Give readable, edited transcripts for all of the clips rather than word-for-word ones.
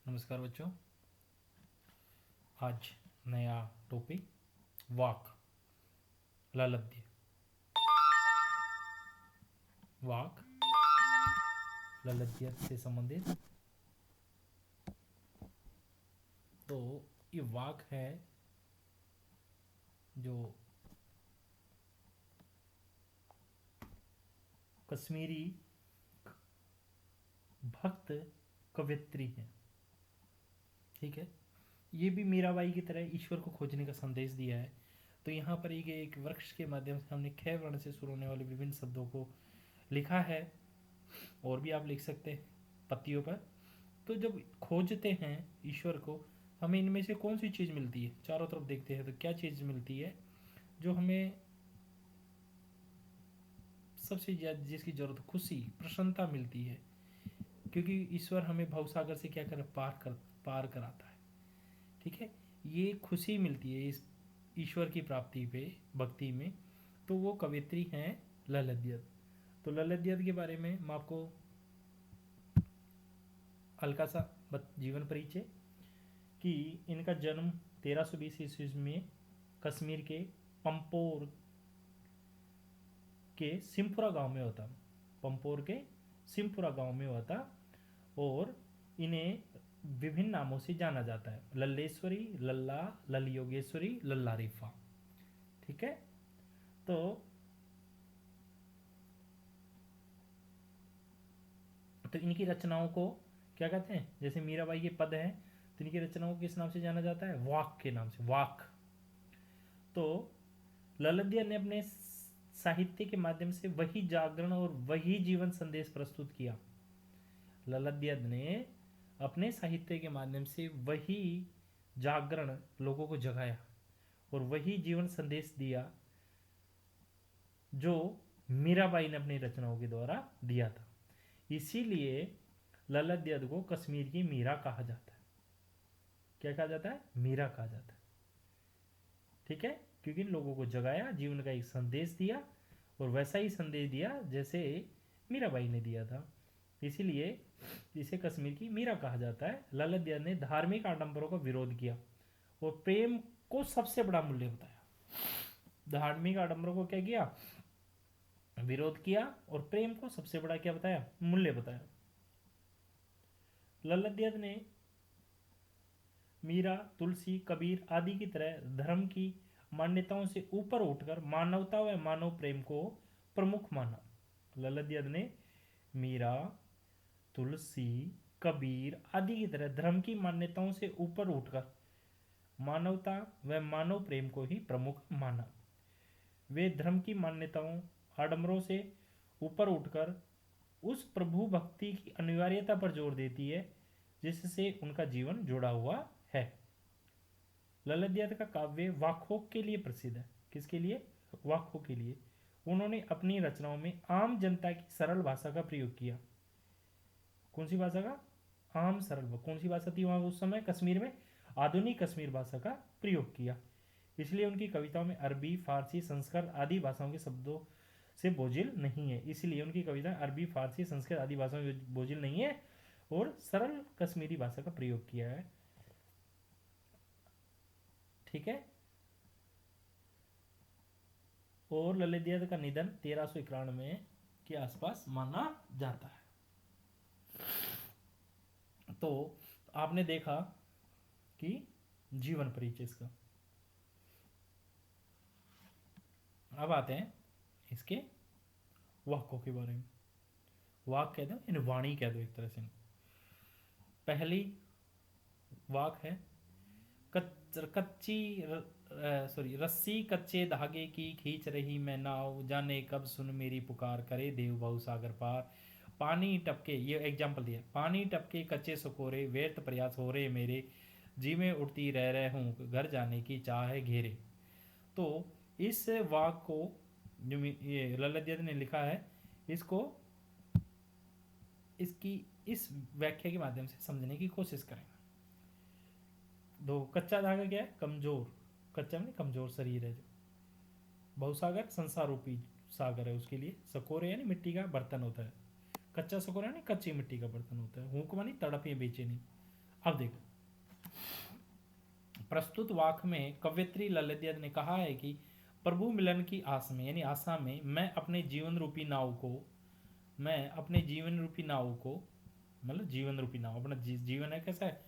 नमस्कार बच्चों। आज नया टॉपिक वाक ललद्य। वाक ललद्य से संबंधित। तो ये वाक है जो कश्मीरी भक्त कवयित्री है। ठीक है, ये भी मीराबाई की तरह ईश्वर को खोजने का संदेश दिया है। तो यहाँ पर एक वृक्ष के माध्यम से हमने ख वर्ण से शुरू होने वाले विभिन्न शब्दों को लिखा है, और भी आप लिख सकते हैं पत्तियों पर। तो जब खोजते हैं ईश्वर को, हमें इनमें से कौन सी चीज़ मिलती है? चारों तरफ देखते हैं तो क्या चीज़ मिलती है जो हमें सबसे ज़्यादा जिसकी ज़रूरत? खुशी, प्रसन्नता मिलती है, क्योंकि ईश्वर हमें भवसागर से क्या कर पार कराता है। ठीक है, ये खुशी मिलती है इस ईश्वर की प्राप्ति पे, भक्ति में। तो वो कवित्री हैं ललद्यत। तो ललद्यत के बारे में मैं आपको हल्का सा जीवन परिचय कि इनका जन्म 1320 ईस्वी में कश्मीर के पंपोर के सिमपुरा गांव में होता। पंपोर के सिमपुरा गांव में होता, और इन्हें विभिन्न नामों से जाना जाता है। लल्लेश्वरी, लल्ला, लल योगेश्वरी, लल्ला रिफा। ठीक है, तो इनकी रचनाओं को क्या कहते हैं? जैसे मीराबाई के पद हैं, तो इनकी रचनाओं को किस नाम से जाना जाता है? वाक के नाम से, वाक। तो ललद्या ने अपने साहित्य के माध्यम से वही जागरण और वही जीवन संदेश प्रस्तुत किया। ललद्या ने अपने साहित्य के माध्यम से वही जागरण, लोगों को जगाया, और वही जीवन संदेश दिया जो मीराबाई ने अपनी रचनाओं के द्वारा दिया था। इसीलिए ललद्यद को कश्मीर की मीरा कहा जाता है। क्या कहा जाता है? मीरा कहा जाता है। ठीक है, क्योंकि इन लोगों को जगाया, जीवन का एक संदेश दिया, और वैसा ही संदेश दिया जैसे मीराबाई ने दिया था। इसीलिए इसे कश्मीर की मीरा कहा जाता है। ललद्यद ने धार्मिक आडंबरों का विरोध किया और प्रेम को सबसे बड़ा मूल्य बताया। धार्मिक आडंबरों को क्या किया? विरोध किया, और प्रेम को सबसे बड़ा क्या बताया? मूल्य बताया। ललद्यद ने मीरा, तुलसी, कबीर आदि की तरह धर्म की मान्यताओं से ऊपर उठकर मानवता व मानव प्रेम को प्रमुख माना। ललद्यद ने मीरा, तुलसी, कबीर आदि की तरह धर्म की मान्यताओं से ऊपर उठकर मानवता व मानव प्रेम को ही प्रमुख माना। वे धर्म की मान्यताओं, आडंबरों से ऊपर उठकर उस प्रभु भक्ति की अनिवार्यता पर जोर देती है जिससे उनका जीवन जुड़ा हुआ है। ललद्यद का काव्य वाक्यों के लिए प्रसिद्ध है। किसके लिए? वाक्यों के लिए। उन्होंने अपनी रचनाओं में आम जनता की सरल भाषा का प्रयोग किया। कौन सी भाषा का? आम सरल। कौन सी भाषा थी वहां उस समय कश्मीर में? आधुनिक कश्मीर भाषा का प्रयोग किया। इसलिए उनकी कविताओं में अरबी, फारसी, संस्कृत आदि भाषाओं के शब्दों से बोझिल नहीं है। इसलिए उनकी कविता अरबी, फारसी, संस्कृत आदि भाषाओं में बोझिल नहीं है, और सरल कश्मीरी भाषा का प्रयोग किया है। ठीक है, और ललद्यद का निधन 1391 के आसपास माना जाता है। तो आपने देखा कि जीवन परिचय इसका। अब आते हैं इसके वाक्यों के बारे में। वाक कह दो, इन वाणी कह दो एक तरह से। पहली वाक है रस्सी कच्चे धागे की खींच रही मैं नाव, जाने कब सुन मेरी पुकार, करे देव बहु सागर पार। पानी टपके, ये एग्जाम्पल दिया, पानी टपके कच्चे सकोरे, व्यर्थ प्रयास हो रहे मेरे, जी में उड़ती रह रहे हूँ, घर जाने की चाह है घेरे। तो इस वाक को जो ये ललद्यद ने लिखा है, इसको इसकी इस व्याख्या के माध्यम से समझने की कोशिश करें। दो, कच्चा धागा क्या है? कमजोर। कच्चा में कमजोर शरीर है जो। बहुसागर संसार रूपी सागर है, उसके लिए सकोरे यानी मिट्टी का बर्तन होता है। कच्चा सकोरा यानी कच्ची मिट्टी का बर्तन होता है। हुक मानी तड़प या बेचैनी। अब देखो, प्रस्तुत वाक में कवयित्री ललिता ने कहा है कि प्रभु मिलन की आस में, यानी आशा में, मैं अपने जीवन रूपी नाव को, मतलब जीवन रूपी नाव, अपना जीवन है कैसा है,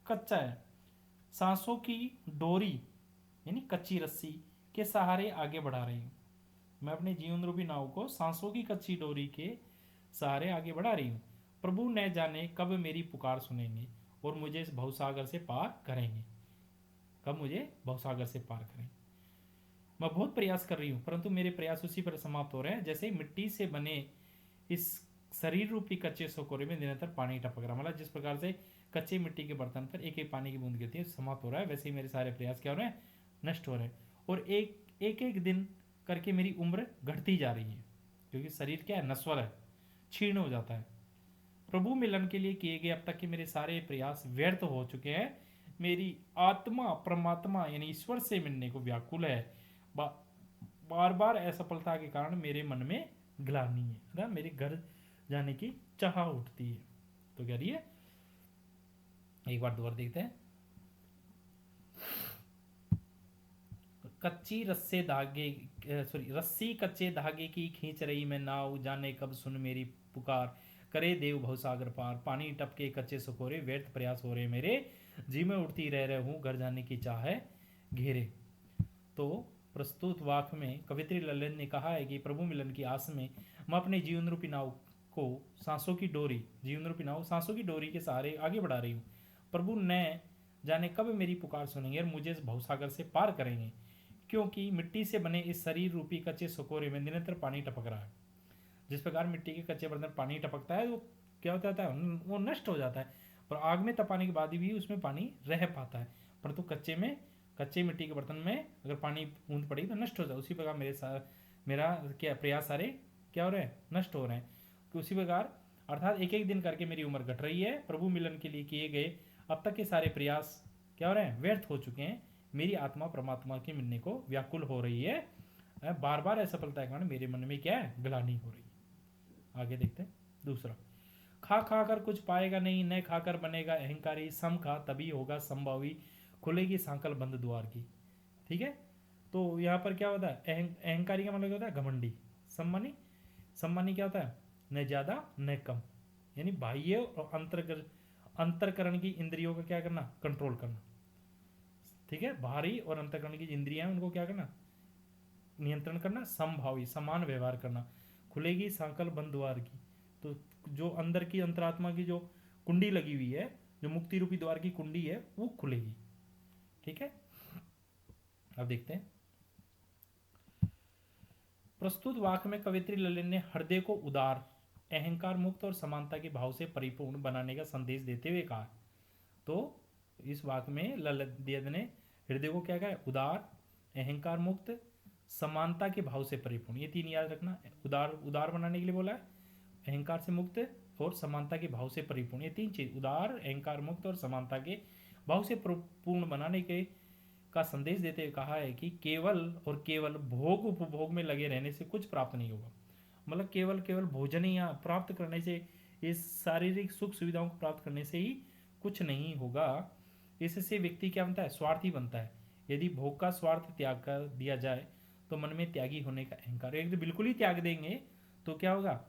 कच्चा है, सांसों की डोरी यानी कच्ची रस्सी के सहारे आगे बढ़ा रही हूँ। मैं अपने जीवन रूपी नाव को सांसों की कच्ची डोरी के सहारे आगे बढ़ा रही हूँ। प्रभु न जाने कब मेरी पुकार सुनेंगे और मुझे इस भवसागर से पार करेंगे। कब मुझे भवसागर से पार करेंगे। मैं बहुत प्रयास कर रही हूँ, परंतु मेरे प्रयास उसी पर समाप्त हो रहे हैं जैसे मिट्टी से बने इस शरीर रूपी कच्चे सकोरे में निरंतर पानी टपक रहा। मतलब जिस प्रकार से कच्चे मिट्टी के बर्तन पर एक एक पानी की बूंद गिरती है, समाप्त हो रहा है, वैसे ही मेरे सारे प्रयास क्या हो रहे हैं, नष्ट हो रहे हैं। और एक एक दिन करके मेरी उम्र घटती जा रही है, क्योंकि शरीर क्या है, नश्वर है, क्षीण हो जाता है। प्रभु मिलन के लिए किए गए अब तक के मेरे सारे प्रयास व्यर्थ हो चुके हैं। मेरी आत्मा परमात्मा यानी ईश्वर से मिलने को व्याकुल है। बार बार असफलता के कारण मेरे मन में ग्लानि है, ना मेरे घर जाने की चाह उठती है। तो कह रही है, एक बार दोबारा देखते हैं। कच्ची रस्सी कच्चे धागे की खींच रही मैं नाव, जाने कब सुन मेरी पुकार, करे देव भवसागर पार, पानी टपके कच्चे सकोरे, व्यर्थ प्रयास हो रहे मेरे, जी में उड़ती रह रहे हूँ, घर जाने की चाह है घेरे। तो प्रस्तुत वाक में कवयित्री ललित ने कहा है कि प्रभु मिलन की आस में मैं अपने जीवन रूपी नाव को सांसों की डोरी, जीवन रूपी नाव सांसों की डोरी के सहारे आगे बढ़ा रही हूँ। प्रभु न जाने कब मेरी पुकार सुनेंगे और मुझे इस भवसागर से पार करेंगे, क्योंकि मिट्टी से बने इस शरीर रूपी कच्चे सकोरे में निरंतर पानी टपक रहा है। जिस प्रकार मिट्टी के कच्चे बर्तन पानी टपकता है, वो क्या होता है, वो नष्ट हो जाता है, पर आग में तपाने के बाद भी उसमें पानी रह पाता है। परंतु कच्चे मिट्टी के बर्तन में अगर पानी बूंद पड़ी तो नष्ट हो जाए। उसी प्रकार मेरा क्या प्रयास सारे क्या हो रहे हैं, नष्ट हो रहे हैं। तो उसी प्रकार अर्थात एक एक दिन करके मेरी उम्र घट रही है। प्रभु मिलन के लिए किए गए अब तक के सारे प्रयास क्या हो रहे हैं, व्यर्थ हो चुके हैं। मेरी आत्मा परमात्मा के मिलने को व्याकुल हो रही है। बार बार असफलता के कारण मेरे मन में क्या है, ग्लानि हो रही है। आगे देखते हैं दूसरा। खा खा कर कुछ पाएगा नहीं, न खाकर बनेगा अहंकारी, सम खा तभी होगा संभावी, खुलेगी सांकल बंद द्वार की। ठीक है, तो यहाँ पर क्या होता है, अहंकारी का मतलब क्या होता है, घमंडी। सम्मानी क्या होता है, न ज्यादा न कम, यानी बाह्य और अंतरकरण की इंद्रियों का क्या करना, कंट्रोल करना। ठीक है, बाहरी और अंतरकरण की इंद्रियां उनको क्या करना, नियंत्रण करना। समभावी समान व्यवहार करना। खुलेगी सांकल बंद द्वार की, तो जो अंदर की अंतरात्मा की जो कुंडी लगी हुई है, जो मुक्ति रूपी द्वार की कुंडी है, वो खुलेगी। ठीक है, अब देखते हैं। प्रस्तुत वाक में कवयित्री ललित ने हृदय को उदार, अहंकार मुक्त और समानता के भाव से परिपूर्ण बनाने का संदेश देते हुए कहा। तो इस वाक में ललित ने हृदय को क्या कहा, उदार, अहंकार मुक्त, समानता के भाव से परिपूर्ण, ये तीन याद रखना। उदार बनाने के लिए बोला है, अहंकार से मुक्त और समानता के भाव से परिपूर्ण, ये तीन चीज, उदार, अहंकार मुक्त और समानता के भाव से पूर्ण बनाने के का संदेश देते हुए कहा है कि केवल भोग उपभोग में लगे रहने से कुछ प्राप्त नहीं होगा। मतलब केवल भोजन ही प्राप्त करने से, इस शारीरिक सुख सुविधाओं को प्राप्त करने से ही कुछ नहीं होगा। इससे व्यक्ति क्या बनता है, स्वार्थी बनता है। यदि भोग का स्वार्थ त्याग कर दिया जाए तो मन में त्यागी होने का अहंकार, यदि बिल्कुल ही त्याग देंगे तो क्या होगा,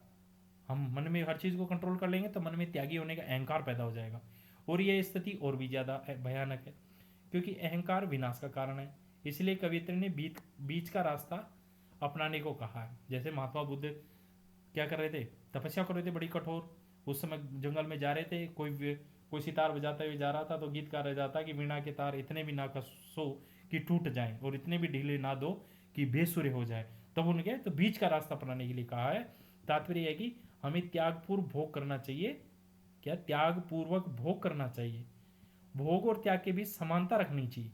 हम मन में हर चीज को कंट्रोल कर लेंगे तो मन में त्यागी होने का अहंकार पैदा हो जाएगा। और यह स्थिति और भी ज्यादा भयानक है, क्योंकि अहंकार विनाश का कारण है। इसलिए कवियत्री ने बीच का रास्ता अपनाने को कहा है। जैसे महात्मा बुद्ध क्या कर रहे थे, तपस्या कर रहे थे बड़ी कठोर। उस समय जंगल में जा रहे थे, कोई सितार बजाते हुए जा रहा था तो गीत गा रहा जाता कि वीणा के तार इतने भी ना कसो कि टूट जाएं और इतने भी ढीले ना दो कि बेसुरे हो जाए। तब उनके तो बीच का रास्ता अपनाने के लिए कहा है। तात्पर्य है कि हमें त्यागपूर्व भोग करना चाहिए। क्या, त्याग पूर्वक भोग करना चाहिए। भोग और त्याग के बीच समानता रखनी चाहिए,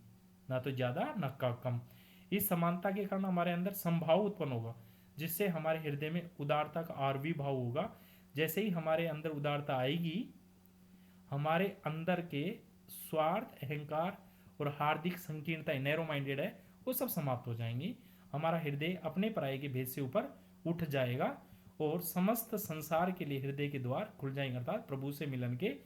ना तो ज्यादा ना कम। इस समानता के कारण हमारे अंदर संभाव उत्पन्न होगा, जिससे हमारे हृदय में उदारता का आविर्भाव होगा। जैसे ही हमारे अंदर उदारता आएगी, हमारे अंदर के स्वार्थ, अहंकार और हार्दिक संकीर्णता, नैरो माइंडेड है, वो सब समाप्त हो जाएंगी। हमारा हृदय अपने पराये के भेद से ऊपर उठ जाएगा और समस्त संसार के लिए हृदय के द्वार खुल जाएंगे, अर्थात प्रभु से मिलन के